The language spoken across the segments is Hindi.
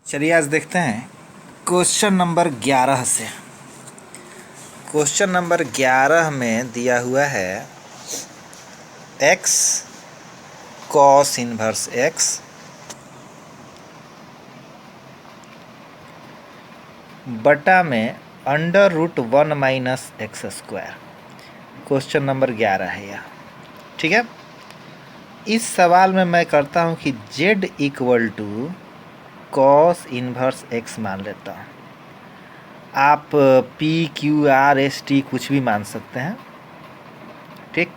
चलिए आज देखते हैं क्वेश्चन नंबर 11 से। क्वेश्चन नंबर 11 में दिया हुआ है x cos इनवर्स x बटा में under root 1 minus x square. Question number 11 है यह, ठीक है। इस सवाल में मैं करता हूँ कि z equal to cos inverse x मान लेता हूँ। आप p q r s t कुछ भी मान सकते हैं, ठीक।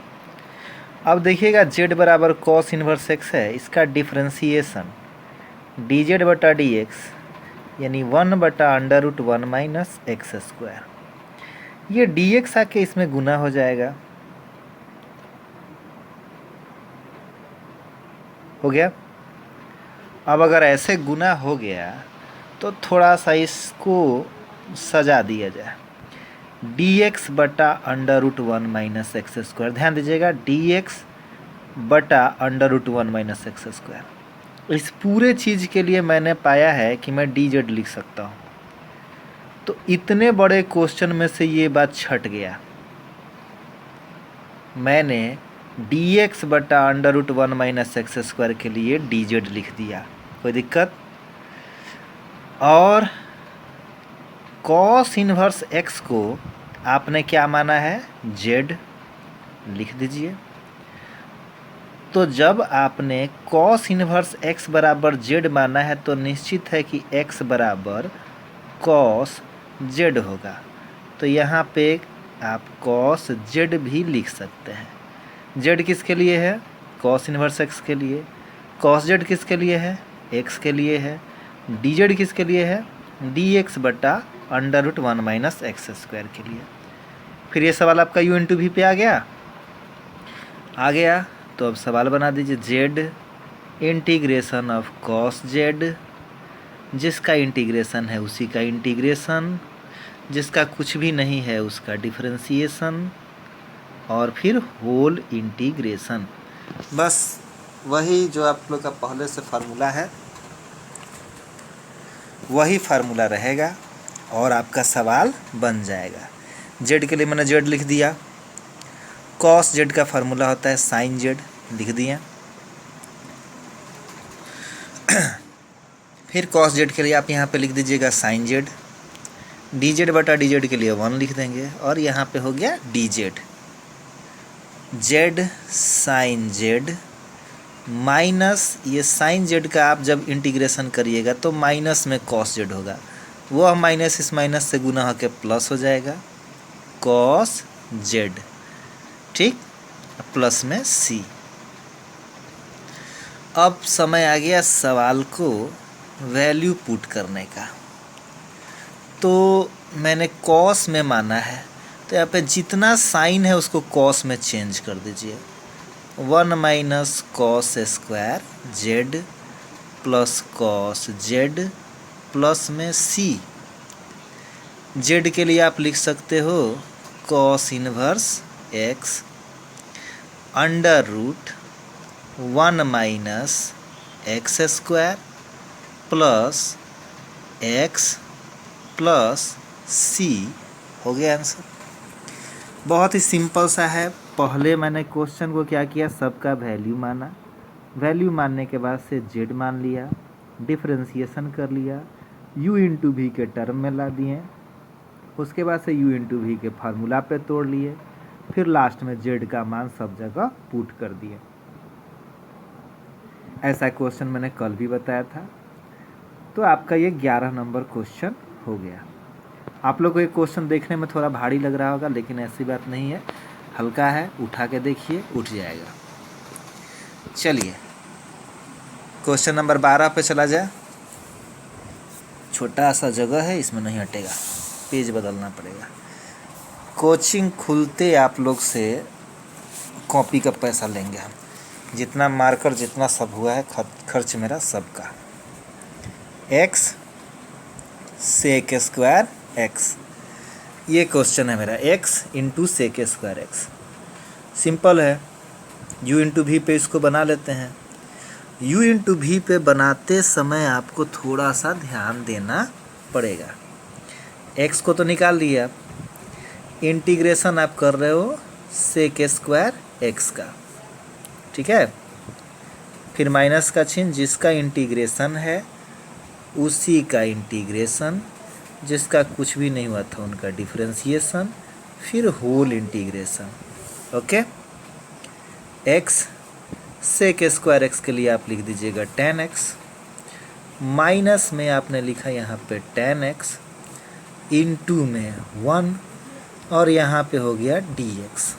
अब देखिएगा z बराबर कॉस इनवर्स x है, इसका डिफ्रेंसिएशन dz बटा dx यानी 1 बटा under root 1 minus x square. ये dx आके इसमें गुना हो जाएगा, हो गया। अब अगर ऐसे गुना हो गया तो थोड़ा सा इसको सजा दिया जाए, dx बटा under root 1 minus x square. ध्यान दीजिएगा, dx बटा under root 1 minus x square. इस पूरे चीज़ के लिए मैंने पाया है कि मैं dz लिख सकता हूँ। तो इतने बड़े क्वेश्चन में से ये बात छट गया। मैंने dx बटा under root 1 minus x square के लिए dz लिख दिया, कोई दिक्कत। और कॉस इनवर्स x को आपने क्या माना है, z, लिख दीजिए। तो जब आपने कॉस इनवर्स x बराबर z माना है तो निश्चित है कि x बराबर कॉस z होगा। तो यहाँ पे आप कॉस z भी लिख सकते हैं। z किसके लिए है, कॉस इनवर्स x के लिए। कॉस z किसके लिए है, x के लिए है। dz किसके लिए है, dx बटा under root 1 minus x square के लिए। फिर ये सवाल आपका u इंटू वी पे आ गया। तो अब सवाल बना दीजिए, z integration of cos z, जिसका इंटीग्रेशन है उसी का इंटीग्रेशन, जिसका कुछ भी नहीं है उसका डिफरेंशिएशन, और फिर होल इंटीग्रेशन। बस वही जो आप लोग का पहले से फार्मूला है वही फार्मूला रहेगा और आपका सवाल बन जाएगा। z के लिए मैंने z लिख दिया, कॉस z का फार्मूला होता है साइन z, लिख दिया। फिर कॉस z के लिए आप यहाँ पे लिख दीजिएगा साइन z, dz बटा dz के लिए 1 लिख देंगे, और यहाँ पे हो गया dz, z sine z minus ये साइन z का आप जब इंटीग्रेशन करिएगा तो माइनस में कॉस z होगा, वह माइनस इस माइनस से गुना होकर प्लस हो जाएगा, कॉस z, ठीक, प्लस में c। अब समय आ गया सवाल को वैल्यू पुट करने का। तो मैंने कॉस में माना है, तो यहाँ पे जितना साइन है उसको कॉस में चेंज कर दीजिए। 1 minus cos square Z plus cos Z plus में c। जेड के लिए आप लिख सकते हो cos inverse x under root 1 minus x square plus x plus c। हो गया आंसर। बहुत ही सिंपल सा है। पहले मैंने क्वेश्चन को क्या किया, सबका वैल्यू माना, वैल्यू मानने के बाद से z मान लिया, डिफरेंशिएशन कर लिया, u इंटू वी के टर्म में ला दिए, उसके बाद से u इंटू वी के फार्मूला पे तोड़ लिए, फिर लास्ट में z का मान सब जगह पुट कर दिए। ऐसा क्वेश्चन मैंने कल भी बताया था। तो आपका ये 11 नंबर क्वेश्चन हो गया। आप लोग को ये क्वेश्चन देखने में थोड़ा भारी लग रहा होगा, लेकिन ऐसी बात नहीं है, हल्का है, उठा के देखिए उठ जाएगा। चलिए क्वेश्चन नंबर 12 पे चला जाए। छोटा सा जगह है, इसमें नहीं हटेगा, पेज बदलना पड़ेगा। कोचिंग खुलते आप लोग से कॉपी का पैसा लेंगे हम, जितना मार्कर जितना सब हुआ है खर्च मेरा सबका। x सेक स्क्वायर x, ये क्वेश्चन है मेरा, x into sec square x। Simple है, u इंटू वी पे इसको बना लेते हैं। u इंटू वी पे बनाते समय आपको थोड़ा सा ध्यान देना पड़ेगा। x को तो निकाल लिया आप, इंटीग्रेशन आप कर रहे हो सेक स्क्वायर x का, ठीक है। फिर माइनस का चिन्ह, जिसका इंटीग्रेशन है उसी का इंटीग्रेशन, जिसका कुछ भी नहीं हुआ था उनका डिफरेंशिएशन, फिर whole integration. Okay, x sec square x के लिए आप लिख दीजिएगा tan x, माइनस में आपने लिखा यहाँ पे tan x, इनटू में 1 और यहाँ पे हो गया dx,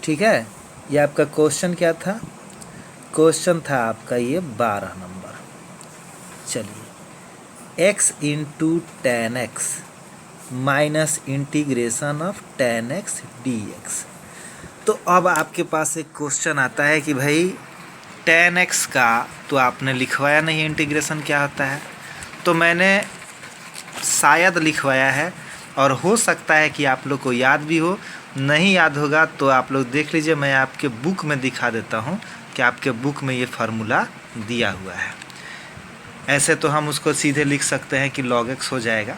ठीक है। ये आपका क्वेश्चन क्या था? क्वेश्चन था आपका ये 12 नंबर। चलिए, x into tan x minus integration of ten x d x. तो अब आपके पास एक क्वेश्चन आता है कि भाई टेन एक्स का तो आपने लिखवाया नहीं इंटीग्रेशन क्या होता है, तो मैंने शायद लिखवाया है और हो सकता है कि आप लोग को याद भी हो। नहीं याद होगा तो आप लोग देख लीजिए, मैं आपके बुक में दिखा देता हूँ कि आपके बुक में ये फार्मूला दिया हुआ है। ऐसे तो हम उसको सीधे लिख सकते हैं कि log x हो जाएगा,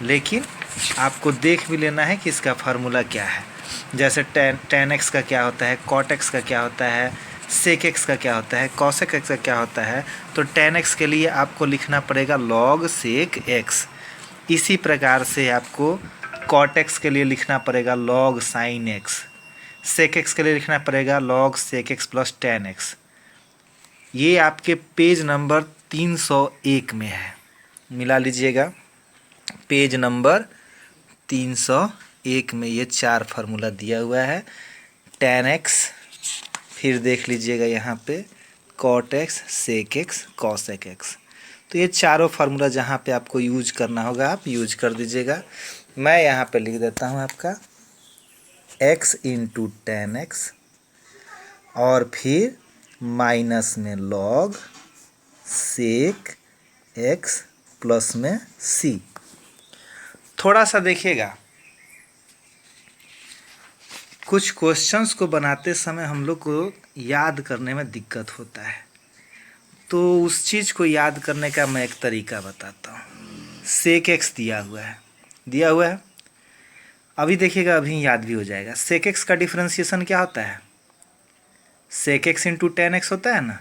लेकिन आपको देख भी लेना है कि इसका फार्मूला क्या है। जैसे टेन एक्स का क्या होता है, कॉट एक्स का क्या होता है, सेक एक्स का क्या होता है, कॉसेक एक्स का क्या होता है। तो टेन एक्स के लिए आपको लिखना पड़ेगा log सेक एक्स। इसी प्रकार से आपको कॉट एक्स के लिए लिखना पड़ेगा log sine x, sec x के लिए लिखना पड़ेगा log sec x plus tan x. ये आपके पेज नंबर 301 में है, मिला लीजिएगा। पेज नंबर 301 में ये 4 फार्मूला दिया हुआ है। टेन एक्स, फिर देख लीजिएगा यहाँ पे cot x, sec x, cosec x. तो ये चारों फार्मूला जहाँ पे आपको यूज करना होगा आप यूज कर दीजिएगा। मैं यहाँ पे लिख देता हूँ आपका x इंटू टेन एक्स और फिर माइनस में log सेक x प्लस में c। थोड़ा सा देखिएगा, कुछ क्वेश्चंस को बनाते समय हम लोग को याद करने में दिक्कत होता है, तो उस चीज़ को याद करने का मैं एक तरीका बताता हूँ। सेक एक्स दिया हुआ है, अभी देखिएगा, अभी याद भी हो जाएगा। सेक एक्स का डिफरेंशिएशन क्या होता है? Sec x into tan x होता है ना,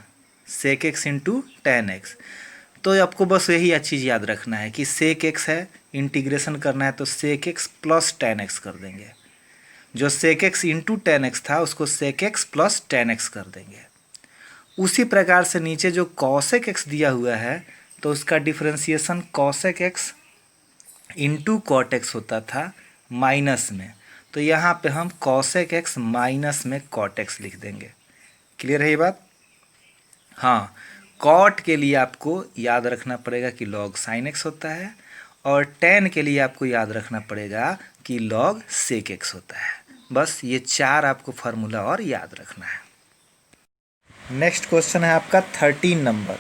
sec x into tan x. तो आपको बस यही चीज़ याद रखना है कि सेक एक्स है, इंटीग्रेशन करना है तो sec x plus tan x कर देंगे। जो sec x into tan x था उसको sec x plus tan x कर देंगे। उसी प्रकार से नीचे जो कॉसेक एक्स दिया हुआ है तो उसका differentiation cosec x into cot x होता था माइनस में, तो यहाँ पे हम कॉसेक एक्स माइनस में कॉट एक्स लिख देंगे। क्लियर है ये बात? हाँ, कॉट के लिए आपको याद रखना पड़ेगा कि log साइन एक्स होता है और टेन के लिए आपको याद रखना पड़ेगा कि log सेक एक्स होता है। बस ये 4 आपको फार्मूला और याद रखना है। नेक्स्ट क्वेश्चन है आपका 13 नंबर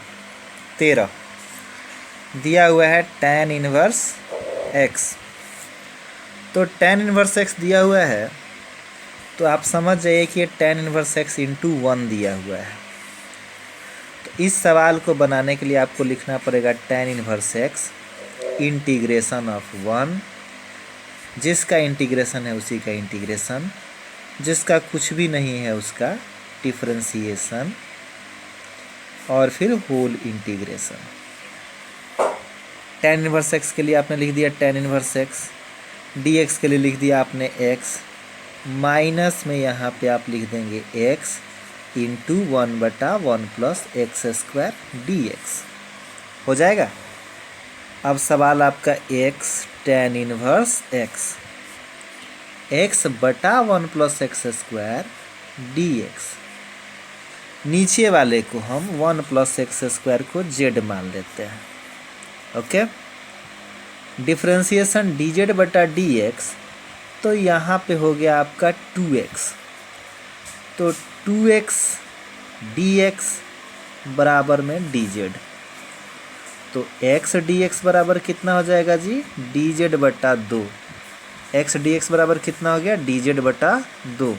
13, दिया हुआ है tan इनवर्स x। तो tan इनवर्स x दिया हुआ है तो आप समझ जाइए कि ये tan इनवर्स x इंटू 1 दिया हुआ है। तो इस सवाल को बनाने के लिए आपको लिखना पड़ेगा tan inverse x integration of 1, जिसका इंटीग्रेशन है उसी का इंटीग्रेशन, जिसका कुछ भी नहीं है उसका डिफरेंशिएशन, और फिर whole integration. tan inverse x के लिए आपने लिख दिया tan इनवर्स x, dx के लिए लिख दिया आपने x, माइनस में यहाँ पे आप लिख देंगे x into 1/1 plus x square dx हो जाएगा। अब सवाल आपका x tan इनवर्स x बटा 1 प्लस एक्स स्क्वायर dx, नीचे वाले को हम 1 प्लस एक्स स्क्वायर को z मान लेते हैं। ओके, डिफरेंशिएशन dz बटा dx, तो यहाँ पे हो गया आपका 2x, तो 2x dx बराबर में dz, तो x dx बराबर कितना हो जाएगा जी? dz बटा 2। x dx बराबर कितना हो गया? dz बटा 2।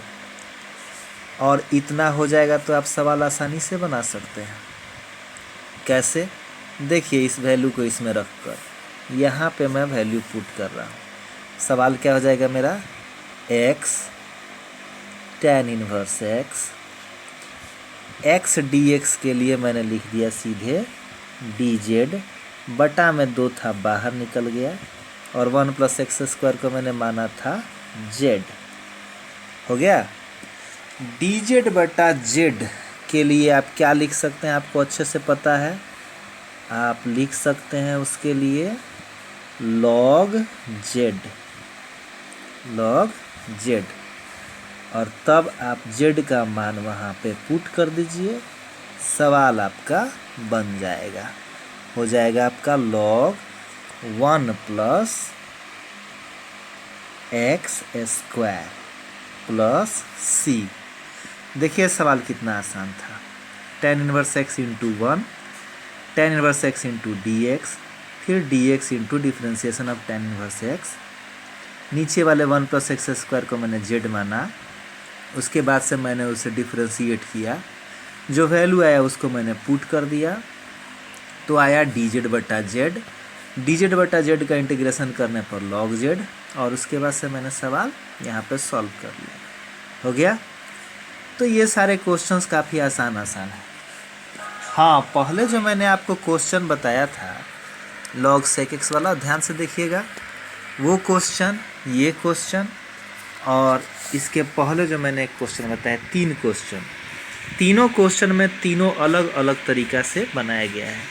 और इतना हो जाएगा तो आप सवाल आसानी से बना सकते हैं। कैसे? देखिए, इस वैल्यू को इसमें रख कर यहाँ पे मैं वैल्यू पुट कर रहा हूँ। सवाल क्या हो जाएगा मेरा? x tan inverse x dx के लिए मैंने लिख दिया सीधे dz, बटा में 2 था बाहर निकल गया, और 1 + x² को मैंने माना था z। हो गया। dz बटा z के लिए आप क्या लिख सकते हैं? आपको अच्छे से पता है। आप लिख सकते हैं उसके लिए log z, और तब आप z का मान वहाँ पे पुट कर दीजिए, सवाल आपका बन जाएगा। हो जाएगा आपका log 1 + x² + c। देखिए सवाल कितना आसान था। tan inverse x × 1, tan inverse x × dx, फिर dx × differentiation of tan inverse x। नीचे वाले 1 + x² को मैंने z माना, उसके बाद से मैंने उसे डिफ्रेंशिएट किया, जो वैल्यू आया उसको मैंने पुट कर दिया, तो आया dz बटा z। dz बटा z का इंटीग्रेशन करने पर log z, और उसके बाद से मैंने सवाल यहाँ पे सॉल्व कर लिया। हो गया। तो ये सारे क्वेश्चंस काफ़ी आसान है। हाँ, पहले जो मैंने आपको क्वेश्चन बताया था log sec x वाला, ध्यान से देखिएगा। वो क्वेश्चन, ये क्वेश्चन, और इसके पहले जो मैंने एक क्वेश्चन बताया, 3 क्वेश्चन, तीनों क्वेश्चन में तीनों अलग अलग तरीक़ा से बनाया गया है।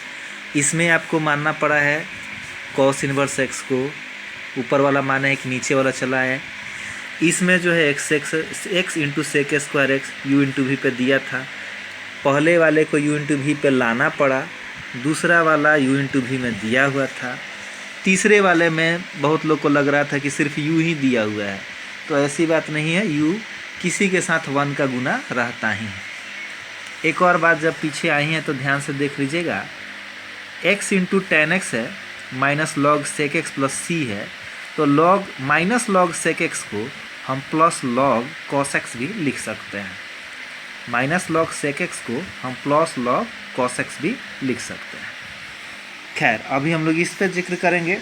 इसमें आपको मानना पड़ा है cos इनवर्स x को, ऊपर वाला माना है कि नीचे वाला चला है। इसमें जो है x × sec² x u × v पे दिया था, पहले वाले को u × v पे लाना पड़ा, दूसरा वाला u × v में दिया हुआ था, तीसरे वाले में बहुत लोग को लग रहा था कि सिर्फ u ही दिया हुआ है, तो ऐसी बात नहीं है, u किसी के साथ 1 का गुना रहता ही है। एक और बात जब पीछे आई है तो ध्यान से देख लीजिएगा, x × tan x है minus log sec x + c है, तो log sec x को हम +log cos x भी लिख सकते हैं। -log sec x को हम +log cos x भी लिख सकते हैं। खैर, अभी हम लोग इस पे जिक्र करेंगे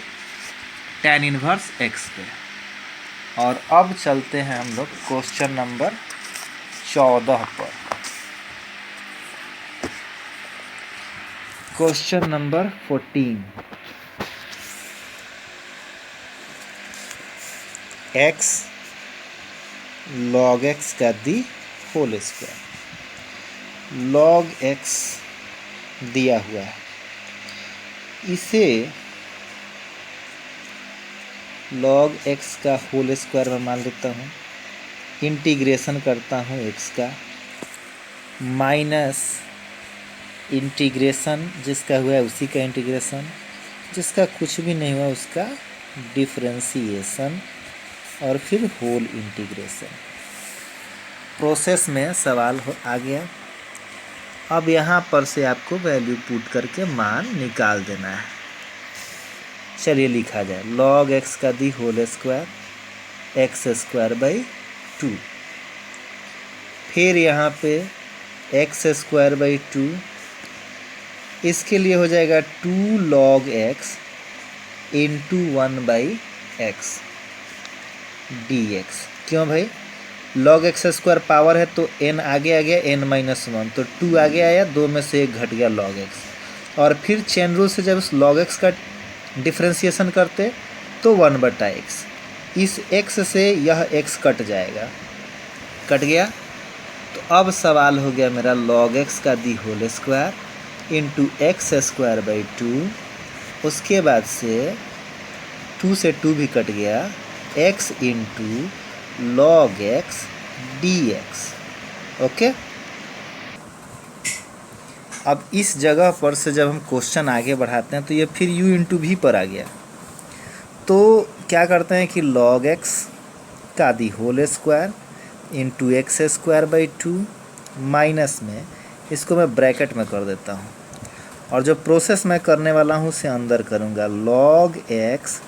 tan इनवर्स x पे। और अब चलते हैं हम लोग क्वेश्चन नंबर 14 पर। Question number 14, x log x का the whole square. log x दिया हुआ है, इसे log x का होल स्क्वायर में मान लेता हूँ, इंटीग्रेशन करता हूँ x का, माइनस इंटीग्रेशन जिसका हुआ है उसी का इंटीग्रेशन, जिसका कुछ भी नहीं हुआ उसका डिफरेंशिएशन, और फिर होल इंटीग्रेशन। प्रोसेस में सवाल आ गया। अब यहाँ पर से आपको वैल्यू पुट करके मान निकाल देना है। चलिए लिखा जाए, log x का दी होल स्क्वायर x² / 2, फिर यहाँ पे x² / 2, इसके लिए हो जाएगा 2 log x × 1/x dx। क्यों भाई? log x² पावर है तो n आगे आ गया, n-1, तो 2 आगे आया, 2 में से 1 घट गया log x, और फिर चेन रूल से जब इस log x का डिफ्रेंशिएशन करते तो 1/x, इस x से यह x कट जाएगा, कट गया। तो अब सवाल हो गया मेरा log x का दी होल स्क्वायर × x² / 2, उसके बाद से 2 से 2 भी कट गया, x × log x dx। Okay. अब इस जगह पर से जब हम क्वेश्चन आगे बढ़ाते हैं तो ये फिर u × v पर आ गया, तो क्या करते हैं कि log x का the whole square × x² / 2, minus में इसको मैं ब्रैकेट में कर देता हूँ, और जो प्रोसेस मैं करने वाला हूँ उसे अंदर करूँगा, log x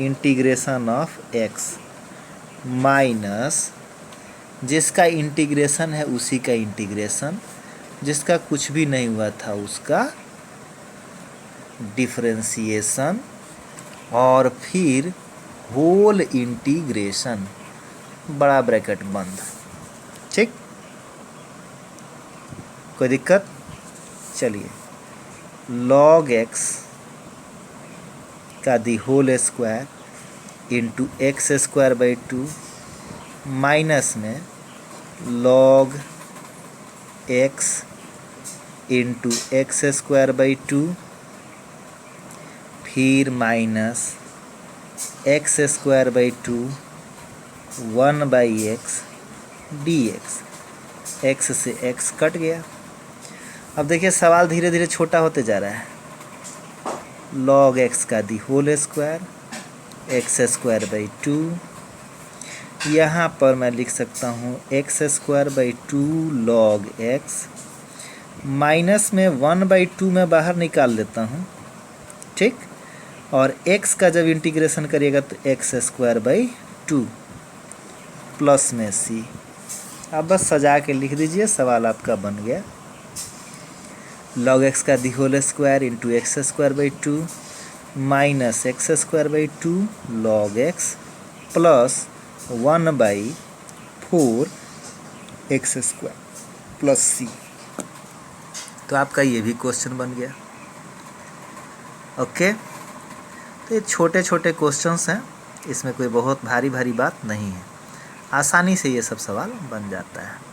integration of x minus जिसका इंटीग्रेशन है उसी का इंटीग्रेशन, जिसका कुछ भी नहीं हुआ था उसका डिफरेंशिएशन, और फिर होल इंटीग्रेशन, बड़ा ब्रैकेट बंद। ठीक, कोई दिक्कत? चलिए, log x का the whole square into x square by 2 minus में log x into x square by 2 फिर minus x square by 2 1 by x d x से x कट गया। अब देखिए सवाल धीरे धीरे छोटा होते जा रहा है। log x का the whole square x square by 2, यहाँ पर मैं लिख सकता हूँ x square by 2 log x, minus में 1 बाई 2 मैं बाहर निकाल लेता हूँ। ठीक, और x का जब इंटीग्रेशन करिएगा तो एक्स स्क्वायर बाई 2 प्लस में c। अब बस सजा के लिख दीजिए, सवाल आपका बन गया। log x का the whole square into x square by 2 minus x square by 2 log x plus 1 by 4 x square plus c। तो आपका ये भी क्वेश्चन बन गया। ओके, तो ये छोटे छोटे क्वेश्चंस हैं, इसमें कोई बहुत भारी भारी बात नहीं है, आसानी से ये सब सवाल बन जाता है।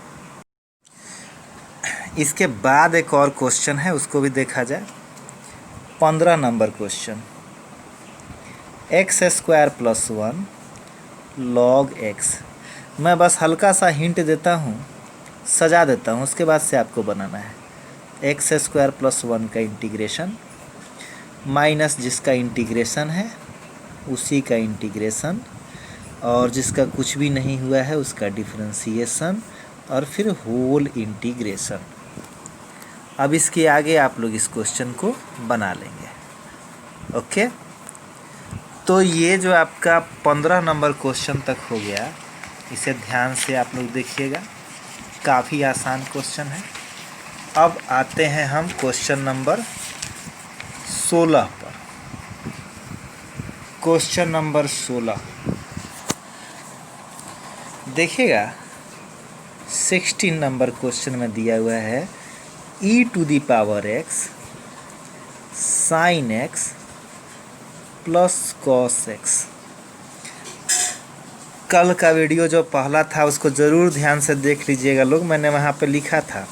इसके बाद एक और क्वेश्चन है, उसको भी देखा जाए। 15 number question, x square plus 1 log x। मैं बस हल्का सा हिंट देता हूँ, सजा देता हूँ, उसके बाद से आपको बनाना है। एक्स स्क्वायर प्लस 1 का इंटीग्रेशन माइनस जिसका इंटीग्रेशन है उसी का इंटीग्रेशन, और जिसका कुछ भी नहीं हुआ है उसका डिफरेंशिएशन, और फिर होल इंटीग्रेशन। अब इसके आगे आप लोग इस क्वेश्चन को बना लेंगे। ओके, तो ये जो आपका 15 नंबर क्वेश्चन तक हो गया, इसे ध्यान से आप लोग देखिएगा, काफ़ी आसान क्वेश्चन है। अब आते हैं हम क्वेश्चन नंबर 16 पर। क्वेश्चन नंबर 16 देखिएगा, 16 नंबर क्वेश्चन में दिया हुआ है e to the power x sine x plus cos x। कल का वीडियो जो पहला था उसको ज़रूर ध्यान से देख लीजिएगा लोग, मैंने वहाँ पे लिखा था,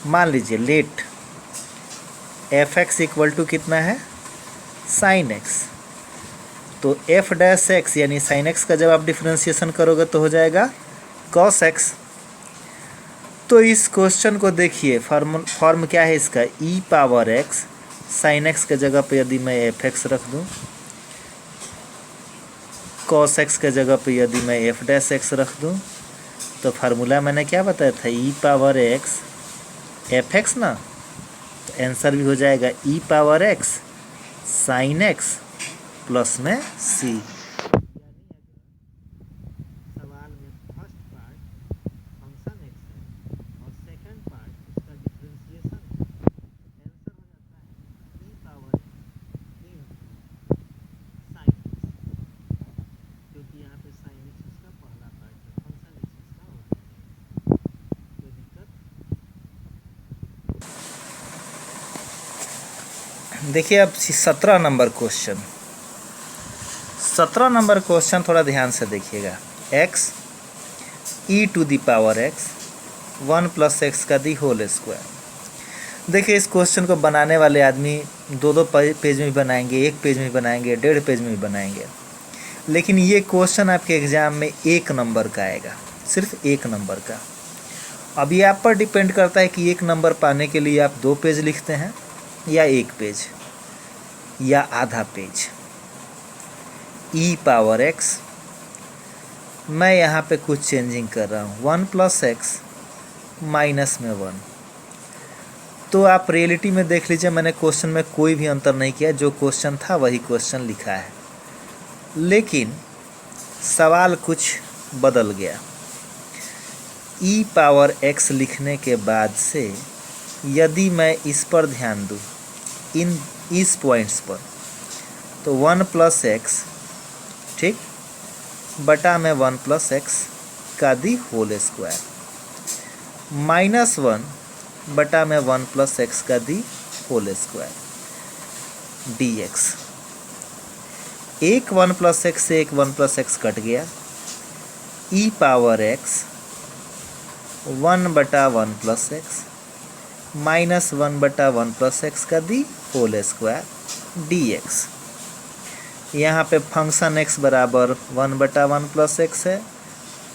मान लीजिए let f x equal to कितना है साइन x, तो एफ डैश एक्स यानी साइन x का जब आप डिफ्रेंशिएशन करोगे तो हो जाएगा कॉस x। तो इस क्वेश्चन को देखिए, फॉर्म क्या है इसका, e power x sine x के जगह पे यदि मैं एफ एक्स रख दूँ, कॉस x के जगह पे यदि मैं एफ डैश एक्स रख दूँ, तो फार्मूला मैंने क्या बताया था, e power x f x ना, तो आंसर भी हो जाएगा e power x sine x plus में c। सवाल में फर्स्ट पार्ट फंक्शन x है और सेकंड पार्ट उसका डिफरेंशिएशन है, आंसर हो जाता है e पावर साइन x, क्योंकि यहाँ पे साइन x उसका पहला पार्ट है, फंक्शन x उसका हो गया। कोई दिक्कत? देखिए अब 17 नंबर क्वेश्चन, 17 नंबर क्वेश्चन थोड़ा ध्यान से देखिएगा। x e to the power x 1 plus x का दी होल स्क्वायर। देखिए इस क्वेश्चन को बनाने वाले आदमी दो पेज में भी बनाएंगे, एक पेज में भी बनाएंगे, 1.5 पेज में भी बनाएंगे, लेकिन ये क्वेश्चन आपके एग्ज़ाम में 1 नंबर का आएगा, सिर्फ 1 नंबर का। अब ये आप पर डिपेंड करता है कि 1 नंबर पाने के लिए आप 2 पेज लिखते हैं या 1 पेज या आधा पेज। e पावर x, मैं यहाँ पे कुछ चेंजिंग कर रहा हूँ, 1 प्लस एक्स माइनस में 1। तो आप रियलिटी में देख लीजिए, मैंने क्वेश्चन में कोई भी अंतर नहीं किया, जो क्वेश्चन था वही क्वेश्चन लिखा है, लेकिन सवाल कुछ बदल गया। ई पावर एक्स लिखने के बाद से यदि मैं इस पर ध्यान दूँ, इस पॉइंट्स पर, तो 1 प्लस एक्स, ठीक, बटा में 1 प्लस एक्स का दी होल स्क्वायर, -1 बटा में 1 प्लस एक्स का the whole square d x. एक 1 प्लस एक्स से एक 1 प्लस एक्स कट गया, ई पावर एक्स 1 बटा 1 प्लस एक्स -1 बटा 1 प्लस एक्स का the whole square d x. यहाँ पे फंक्शन x बराबर 1 बटा 1 प्लस एक्स है,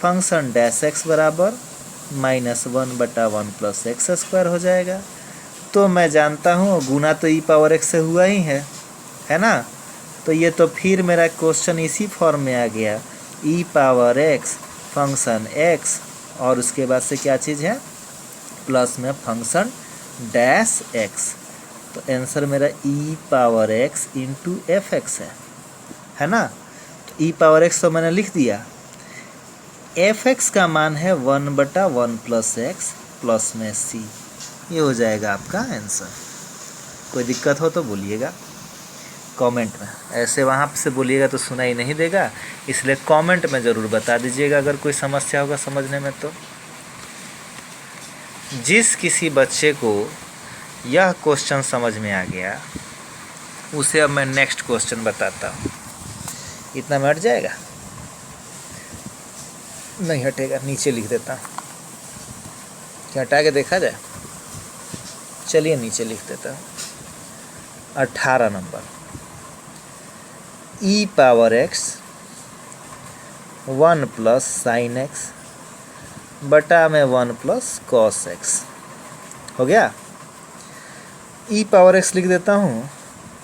फंक्शन डैश एक्स बराबर -1 बटा 1 प्लस एक्स स्क्वायर हो जाएगा। तो मैं जानता हूँ गुना तो ई पावर एक्स से हुआ ही है ना। तो ये तो फिर मेरा क्वेश्चन इसी फॉर्म में आ गया, e power x function x और उसके बाद से क्या चीज़ है, प्लस में फंक्शन डैश एक्स। तो आंसर मेरा e power x into f x है ना। तो ई पावर एक्स तो मैंने लिख दिया, एफ एक्स का मान है 1 बटा 1 प्लस एक्स प्लस में सी। ये हो जाएगा आपका आंसर। कोई दिक्कत हो तो बोलिएगा कमेंट में, ऐसे वहाँ से बोलिएगा तो सुनाई नहीं देगा, इसलिए कमेंट में ज़रूर बता दीजिएगा अगर कोई समस्या होगा समझने में। तो जिस किसी बच्चे को यह क्वेश्चन समझ में आ गया उसे अब मैं नेक्स्ट क्वेश्चन बताता हूँ। इतना में हट जाएगा? नहीं हटेगा, नीचे लिख देता हूँ। क्या हटा के देखा जाए? चलिए नीचे लिख देता हूँ। 18 number, e power x 1 plus sine x बटा में 1 प्लस कॉस एक्स हो गया। ई पावर एक्स लिख देता हूँ।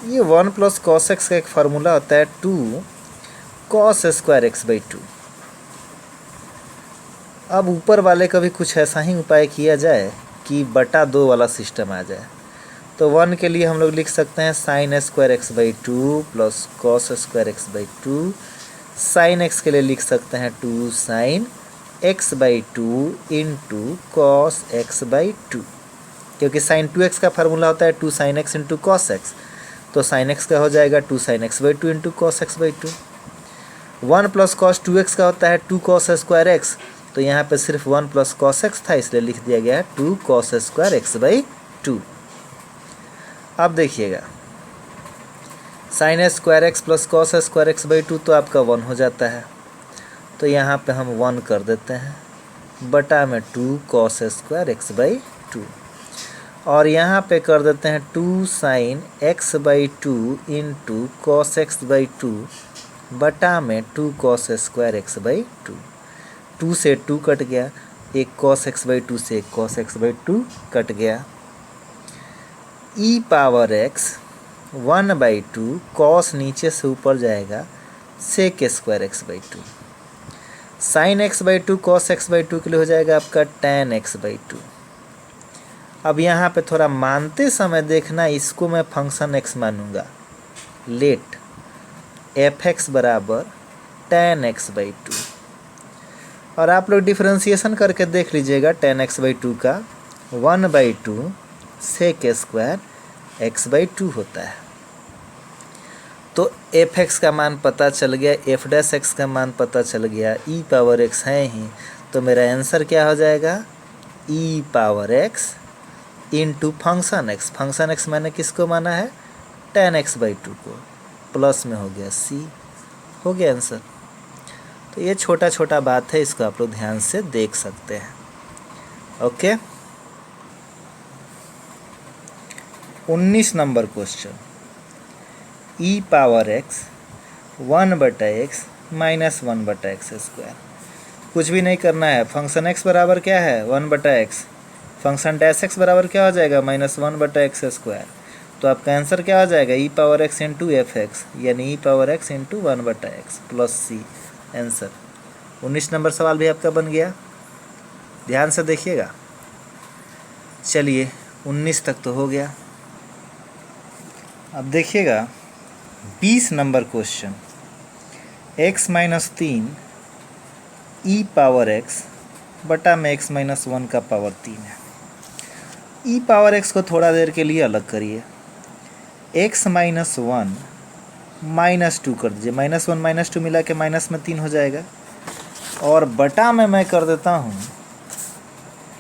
ये 1 प्लस कॉस एक्स का एक फार्मूला होता है 2 कॉस स्क्वायर एक्स बाई 2। अब ऊपर वाले का भी कुछ ऐसा ही उपाय किया जाए कि बटा 2 वाला सिस्टम आ जाए। तो 1 के लिए हम लोग लिख सकते हैं sine square x by 2 plus cos square x by 2। Sine x के लिए लिख सकते हैं 2 sine x by 2 into cos x by 2, क्योंकि साइन 2x का फार्मूला होता है 2 sine x into cos x. तो साइन एक्स का हो जाएगा 2 sine x by 2 into cos x by 2। 1 plus cos 2x का होता है 2 कॉस स्क्वायर एक्स। तो यहाँ पे सिर्फ 1 प्लस कॉस एक्स था, इसलिए लिख दिया गया है 2 कॉस स्क्वायर एक्स बाई 2। अब देखिएगा, sine square x plus cos square x by 2 तो आपका 1 हो जाता है। तो यहाँ पे हम 1 कर देते हैं बटा में 2 कॉस स्क्वायर एक्स बाई 2, और यहाँ पे कर देते हैं 2 sine x by 2 into cos x by 2 बटा में 2 कॉस स्क्वायर एक्स बाई 2। 2 से 2 कट गया, एक कॉस एक्स बाई 2 से एक कॉस एक्स बाई 2 कट गया। E power x 1 by 2 cos नीचे से ऊपर जाएगा sec square x by 2। Sine x by 2 cos x by 2 के लिए हो जाएगा आपका टैन एक्स बाई 2। अब यहाँ पे थोड़ा मानते समय देखना, इसको मैं फंक्शन एक्स मानूंगा। लेट एफ एक्स बराबर टैन एक्स बाई 2, और आप लोग डिफ्रेंसिएशन करके देख लीजिएगा टैन एक्स बाई 2 का 1 by 2 sec square x by 2 होता है। तो एफ एक्स का मान पता चल गया, एफ डैश एक्स का मान पता चल गया, ई पावर एक्स है ही। तो मेरा आंसर क्या हो जाएगा, e power x into function x. Function x मैंने किसको माना है, टैन एक्स बाई 2 को, प्लस में हो गया सी। हो गया आंसर। तो ये छोटा छोटा बात है, इसको आप लोग ध्यान से देख सकते हैं। ओके, 19 नंबर क्वेश्चन, ई पावर एक्स 1 बटा एक्स माइनस 1 बटा एक्स स्क्वायर। कुछ भी नहीं करना है, फंक्शन एक्स बराबर क्या है 1 बटा एक्स, फंक्शन डैश एक्स बराबर क्या हो जाएगा -1 बटा एक्स स्क्वायर। तो आपका आंसर क्या हो जाएगा, e power x into f x, यानी ई पावर एक्स इंटू 1 बटा x plus c. Answer 19 number सवाल भी आपका बन गया। ध्यान से देखिएगा। चलिए 19 तक तो हो गया। अब देखिएगा 20 नंबर क्वेश्चन, x - 3 ई पावर एक्स बटा में x माइनस 1 का पावर 3 है। ई पावर x को थोड़ा देर के लिए अलग करिए, x माइनस 1 माइनस 2 कर दीजिए, -1 -2 मिला के माइनस में 3 हो जाएगा, और बटा में मैं कर देता हूँ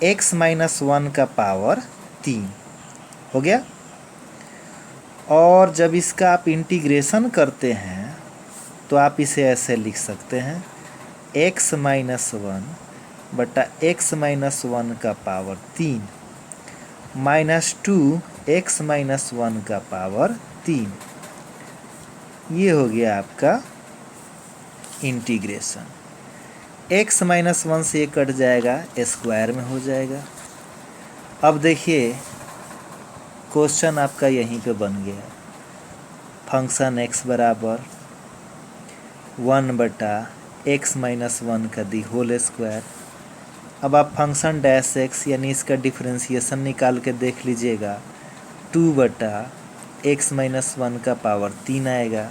x माइनस 1 का पावर 3 हो गया। और जब इसका आप इंटीग्रेशन करते हैं तो आप इसे ऐसे लिख सकते हैं x माइनस 1 बटा x माइनस 1 का पावर 3 माइनस 2 x माइनस 1 का पावर 3। ये हो गया आपका इंटीग्रेशन। x माइनस 1 से ये कट जाएगा, स्क्वायर में हो जाएगा। अब देखिए क्वेश्चन आपका यहीं पे बन गया, फंक्शन x बराबर 1 बटा x माइनस 1 का दी होल स्क्वायर। अब आप फंक्शन डैश x यानी इसका डिफरेंशिएशन निकाल के देख लीजिएगा, 2 बटा x माइनस 1 का पावर 3 आएगा।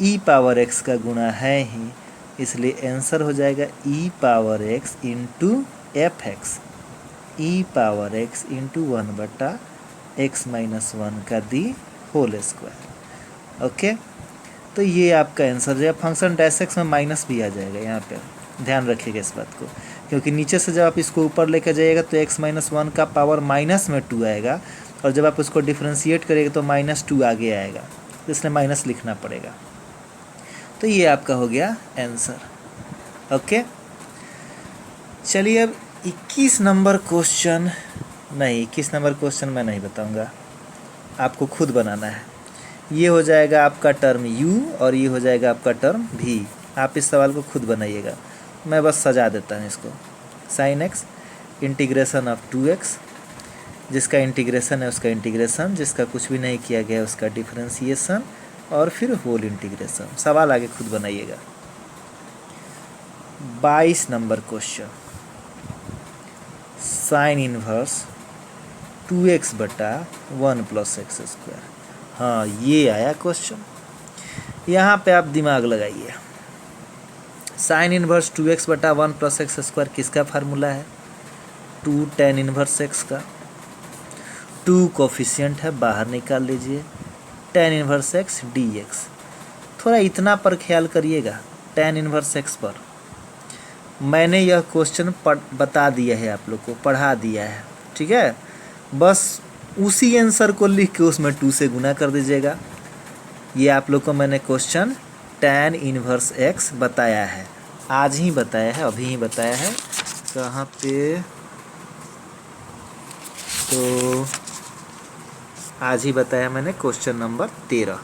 e पावर x का गुणा है ही, इसलिए आंसर हो जाएगा e power x into f x, e power x into 1 बटा x माइनस 1 का दी होल स्क्वायर। ओके, तो ये आपका आंसर है। फंक्शन डैश एक्स में माइनस भी आ जाएगा, यहाँ पे ध्यान रखिएगा इस बात को, क्योंकि नीचे से जब आप इसको ऊपर लेकर जाइएगा तो x माइनस 1 का पावर माइनस में 2 आएगा, और जब आप उसको डिफ्रेंशिएट करिएगा तो -2 आगे आएगा, तो इसलिए माइनस लिखना पड़ेगा। तो ये आपका हो गया आंसर। ओके, चलिए अब 21 नंबर क्वेश्चन, नहीं 21 नंबर क्वेश्चन मैं नहीं बताऊंगा, आपको खुद बनाना है। ये हो जाएगा आपका टर्म u और ये हो जाएगा आपका टर्म v। आप इस सवाल को खुद बनाइएगा, मैं बस सजा देता हूँ इसको। sin x integration of 2x, जिसका इंटीग्रेशन है उसका इंटीग्रेशन, जिसका कुछ भी नहीं किया गया उसका डिफरेंशिएशन, और फिर होल इंटीग्रेशन। सवाल आगे खुद बनाइएगा। 22 number question, sine inverse 2x बटा 1 प्लस एक्स स्क्वायर। हाँ, ये आया क्वेश्चन। यहाँ पे आप दिमाग लगाइए। साइन इनवर्स 2x बटा 1 प्लस एक्स स्क्वायर किसका फार्मूला है? 2 tan इनवर्स x का। 2 कोफिशिएंट है, बाहर निकाल लीजिए, tan इनवर्स x dx। थोड़ा इतना पर ख्याल करिएगा, tan इनवर्स x पर मैंने यह क्वेश्चन बता दिया है, आप लोग को पढ़ा दिया है, ठीक है। बस उसी आंसर को लिख के उसमें 2 से गुना कर दीजिएगा। ये आप लोग को मैंने क्वेश्चन tan इनवर्स x बताया है, आज ही बताया है, अभी ही बताया है। कहाँ पे? तो आज ही बताया मैंने, क्वेश्चन नंबर 13,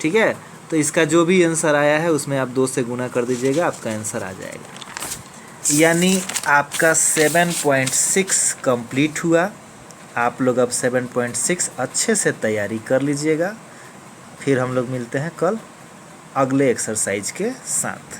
ठीक है। तो इसका जो भी आंसर आया है उसमें आप 2 से गुना कर दीजिएगा, आपका आंसर आ जाएगा। यानी आपका 7.6 कंप्लीट हुआ। आप लोग अब 7.6 अच्छे से तैयारी कर लीजिएगा। फिर हम लोग मिलते हैं कल अगले एक्सरसाइज के साथ।